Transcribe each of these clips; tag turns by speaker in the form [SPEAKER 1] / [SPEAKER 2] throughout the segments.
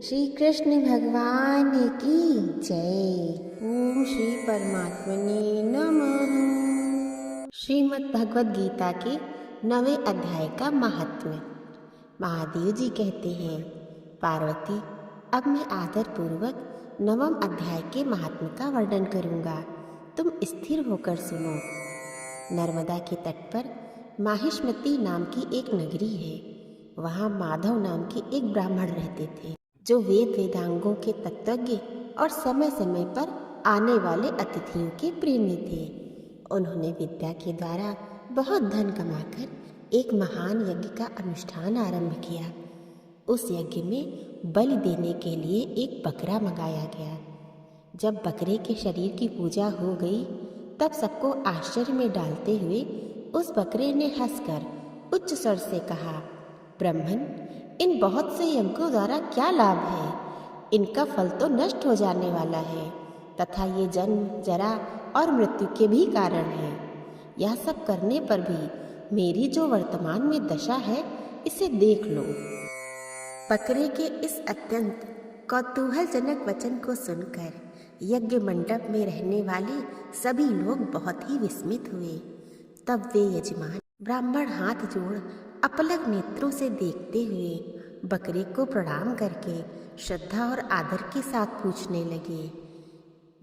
[SPEAKER 1] श्री कृष्ण भगवान की जय। ओम श्री परमात्मने नमः। श्रीमद् भगवद गीता के 9वें अध्याय का महात्म्य। महादेव जी कहते हैं, पार्वती, अब मैं आदर पूर्वक 9वें अध्याय के महात्म्य का वर्णन करूंगा। तुम स्थिर होकर सुनो। नर्मदा के तट पर माहिष्मती नाम की एक नगरी है। वहाँ माधव नाम के एक ब्राह्मण रहते थे, जो वेदांगों के तत्वज्ञ और समय समय पर आने वाले अतिथियों के प्रेमी थे। उन्होंने विद्या के द्वारा बहुत धन कमाकर एक महान यज्ञ का अनुष्ठान आरंभ किया। उस यज्ञ में बलि देने के लिए एक बकरा मंगाया गया। जब बकरे के शरीर की पूजा हो गई, तब सबको आश्चर्य में डालते हुए उस बकरे ने हंसकर उच्च स्वर से कहा, ब्राह्मण, इन बहुत से यज्ञों द्वारा क्या लाभ है? इनका फल तो नष्ट हो जाने वाला है तथा ये जन्म, जरा और मृत्यु के भी कारण है। यह सब करने पर भी मेरी जो वर्तमान में दशा है, इसे देख लो। बकरे के इस अत्यंत कौतूहलजनक वचन को सुनकर यज्ञ मंडप में रहने वाले सभी लोग बहुत ही विस्मित हुए। तब वे यजमान ब्राह्मण हाथ जोड़ अपलक नेत्रों से देखते हुए बकरे को प्रणाम करके श्रद्धा और आदर के साथ पूछने लगे।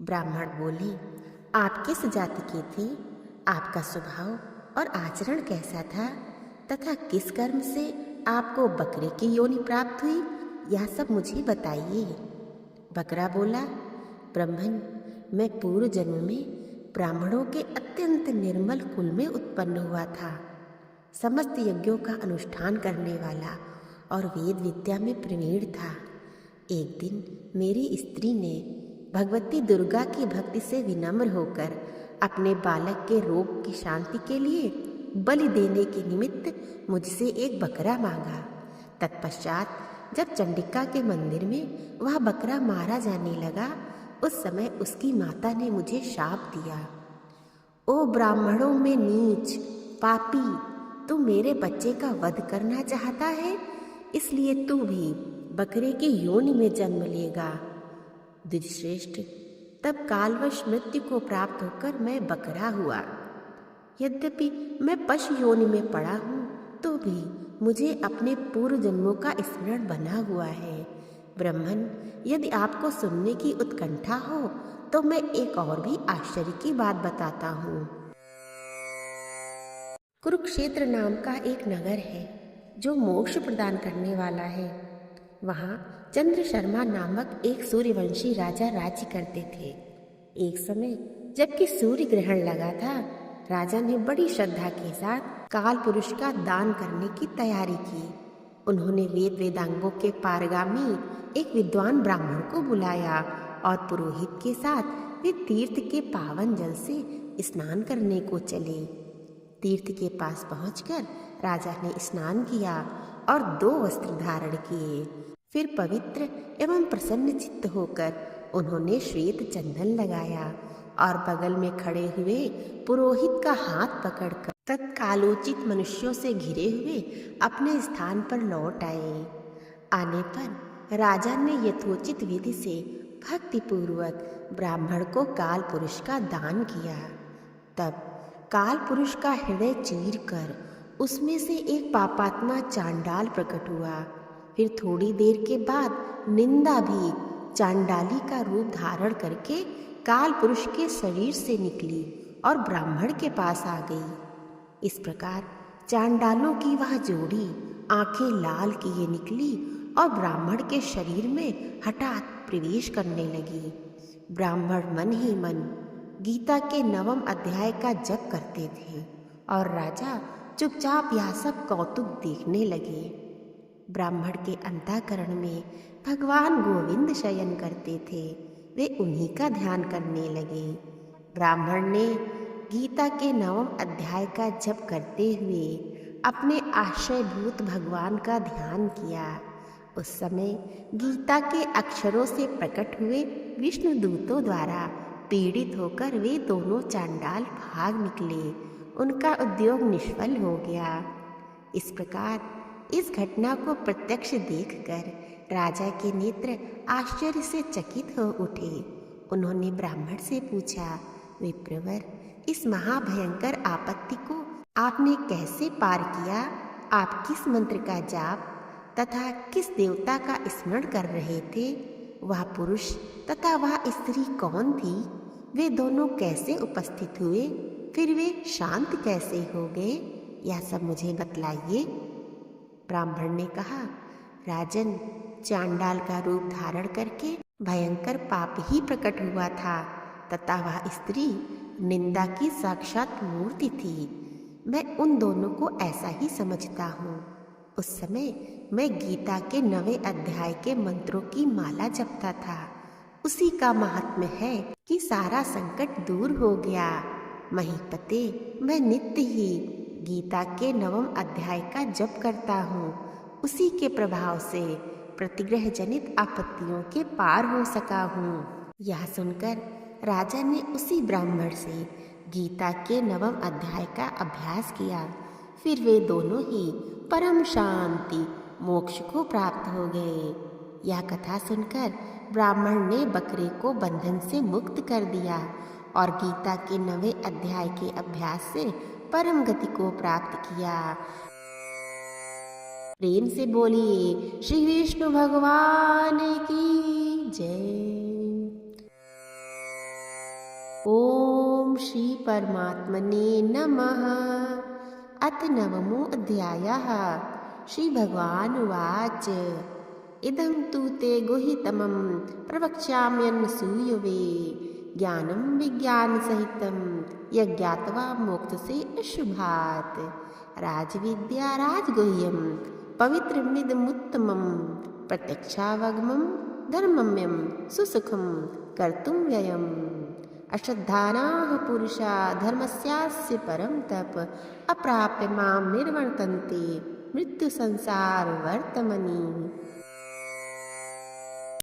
[SPEAKER 1] ब्राह्मण बोले, आप किस जाति के थे? आपका स्वभाव और आचरण कैसा था तथा किस कर्म से आपको बकरे की योनि प्राप्त हुई, यह सब मुझे बताइए। बकरा बोला, ब्राह्मण, मैं पूर्व जन्म में ब्राह्मणों के अत्यंत निर्मल कुल में उत्पन्न हुआ था। समस्त यज्ञों का अनुष्ठान करने वाला और वेद विद्या में प्रवीण था। एक दिन मेरी स्त्री ने भगवती दुर्गा की भक्ति से विनम्र होकर अपने बालक के रोग की शांति के लिए बलि देने के निमित्त मुझसे एक बकरा मांगा। तत्पश्चात जब चंडिका के मंदिर में वह बकरा मारा जाने लगा, उस समय उसकी माता ने मुझे शाप दिया, ओ ब्राह्मणों में नीच, पापी, तू मेरे बच्चे का वध करना चाहता है, इसलिए तू भी बकरे की योनि में जन्म लेगा। द्विजश्रेष्ठ, तब कालवश मृत्यु को प्राप्त होकर मैं बकरा हुआ। यद्यपि मैं पशु योनि में पड़ा हूँ, तो भी मुझे अपने पूर्व जन्मों का स्मरण बना हुआ है। ब्राह्मण, यदि आपको सुनने की उत्कंठा हो तो मैं एक और भी आश्चर्य की बात बताता हूँ। कुरुक्षेत्र नाम का एक नगर है, जो मोक्ष प्रदान करने वाला है। वहाँ चंद्र शर्मा नामक एक सूर्यवंशी राजा राज्य करते थे। एक समय जबकि सूर्य ग्रहण लगा था, राजा ने बड़ी श्रद्धा के साथ काल पुरुष का दान करने की तैयारी की। उन्होंने वेदांगों के पारगामी एक विद्वान ब्राह्मण को बुलाया और पुरोहित के साथ वे तीर्थ के पावन जल से स्नान करने को चले। तीर्थ के पास पहुंचकर राजा ने स्नान किया और 2 वस्त्र धारण किए। फिर पवित्र एवं प्रसन्न चित्त होकर उन्होंने श्वेत चंदन लगाया और बगल में खड़े हुए पुरोहित का हाथ पकड़कर तत्कालोचित मनुष्यों से घिरे हुए अपने स्थान पर लौट आए। आने पर राजा ने यथोचित विधि से भक्तिपूर्वक ब्राह्मण को काल पुरुष का दान किया। तब काल पुरुष का हृदय चीर कर उसमें से एक पापात्मा चांडाल प्रकट हुआ। फिर थोड़ी देर के बाद निंदा भी चांडाली का रूप धारण करके काल पुरुष के शरीर से निकली और ब्राह्मण के पास आ गई। इस प्रकार चांडालों की वह जोड़ी आंखें लाल किए निकली और ब्राह्मण के शरीर में हठात प्रवेश करने लगी। ब्राह्मण मन ही मन गीता के 9वें अध्याय का जप करते थे और राजा चुपचाप यह सब कौतुक देखने लगे। ब्राह्मण के अंतःकरण में भगवान गोविंद शयन करते थे, वे उन्हीं का ध्यान करने लगे। ब्राह्मण ने गीता के 9वें अध्याय का जप करते हुए अपने आश्रयभूत भगवान का ध्यान किया। उस समय गीता के अक्षरों से प्रकट हुए विष्णु दूतों द्वारा पीड़ित होकर वे दोनों चांडाल भाग निकले। उनका उद्योग निष्फल हो गया। इस प्रकार इस घटना को प्रत्यक्ष देखकर राजा के नेत्र आश्चर्य से चकित हो उठे। उन्होंने ब्राह्मण से पूछा, विप्रवर, इस महाभयंकर आपत्ति को आपने कैसे पार किया? आप किस मंत्र का जाप तथा किस देवता का स्मरण कर रहे थे? वह पुरुष तथा वह स्त्री कौन थी? वे दोनों कैसे उपस्थित हुए? फिर वे शांत कैसे हो गए? यह सब मुझे बतलाइए। ब्राह्मण ने कहा, राजन, चांडाल का रूप धारण करके भयंकर पाप ही प्रकट हुआ था तथा वह स्त्री निंदा की साक्षात मूर्ति थी। मैं उन दोनों को ऐसा ही समझता हूँ। उस समय मैं गीता के 9वें अध्याय के मंत्रों की माला जपता था। उसी का महात्म्य है कि सारा संकट दूर हो गया। महीपते, मैं नित्य ही गीता के 9वें अध्याय का जप करता हूँ। उसी के प्रभाव से प्रतिग्रह जनित आपत्तियों के पार हो सका हूँ। यह सुनकर राजा ने उसी ब्राह्मण से गीता के 9वें अध्याय का अभ्यास किया। फिर वे दोनों ही परम शांति मोक्ष को प्राप्त हो गए। यह कथा सुनकर ब्राह्मण ने बकरे को बंधन से मुक्त कर दिया और गीता के 9वें अध्याय के अभ्यास से परम गति को प्राप्त किया। प्रेम से बोलिए श्री विष्णु भगवान की जय। ओम श्री परमात्मने नमः। अथ 9मो अध्यायः। श्री भगवान उवाच, इदं तु ते गुहितमं प्रवक्ष्याम्यनसूयवे, ज्ञानं विज्ञानसहितं यज्ञात्वा मोक्षसे अशुभात्। राजविद्या राजगुह्यं पवित्रमिदमुत्तमं, प्रत्यक्षावगमं धर्मम्यं सुसुखं कर्तुं व्ययम्। अश्रद्धानाः पुरुषा धर्मस्यास्य परं तप, अप्राप्य मां निर्वर्तन्ते मृत्यु संसार वर्तमनि।